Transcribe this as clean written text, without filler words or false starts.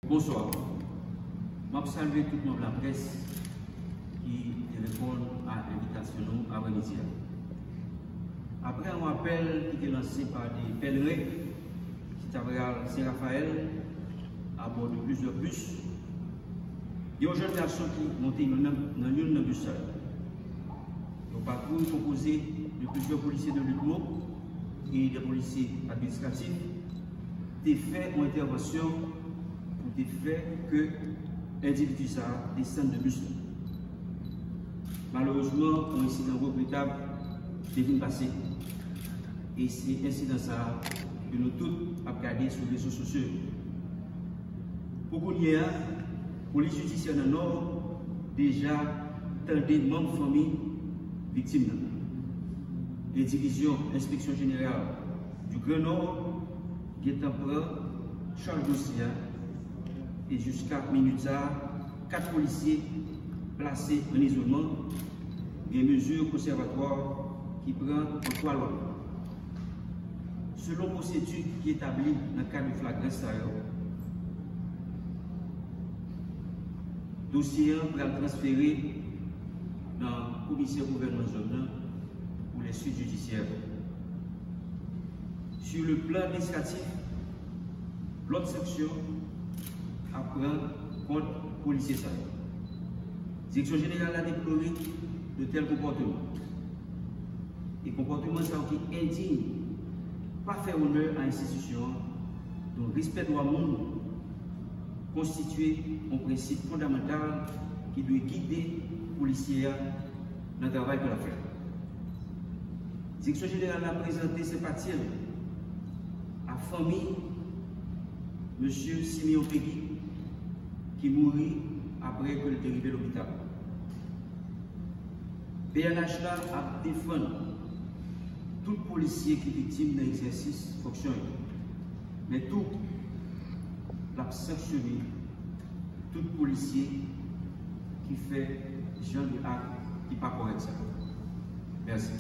Bonsoir. Je salue tout le monde de la presse qui répond à l'invitation à Vénétia. Après un appel qui était lancé par des pèlerins qui travaillent à Saint-Raphaël à bord de plusieurs bus, il y a un jeune garçon qui montait dans l'une de bus. Le patrouille composé de plusieurs policiers de l'UTMO et des policiers administratifs ont fait une intervention pour des faits que l'individu descend de bus. Malheureusement, un incident regrettable est passé. Et c'est l'incident que nous tous avons regardé sur les réseaux sociaux. Pour qu'on y ait, la police judiciaire dans le Nord déjà des membres de famille victimes. Les divisions inspection générale du Grand Nord qui est en train charge dossier et jusqu'à minute 4 policiers placés en isolement, des mesures conservatoires qui prennent en 3 lois. Selon procédure qui est établie dans le cadre du flagrance, le dossier va être transféré dans le commissaire gouvernement zone pour les suites judiciaires. Sur le plan administratif, l'autre section apprend contre policiers. La direction générale a déploré de tels comportements. Et comportements qui indignent, pas faire honneur à l'institution, dont le respect doit monde constituer un principe fondamental qui doit guider les policiers dans le travail de la faire. La direction générale a présenté ses parties à la famille M. Simeon Peggy, qui mourit après que le est arrivé à l'hôpital. PNH a défendu tout policier qui est victime d'un exercice fonctionnel, mais tout l'a sanctionné tout policier qui fait genre de acte qui n'est pas correct. Merci.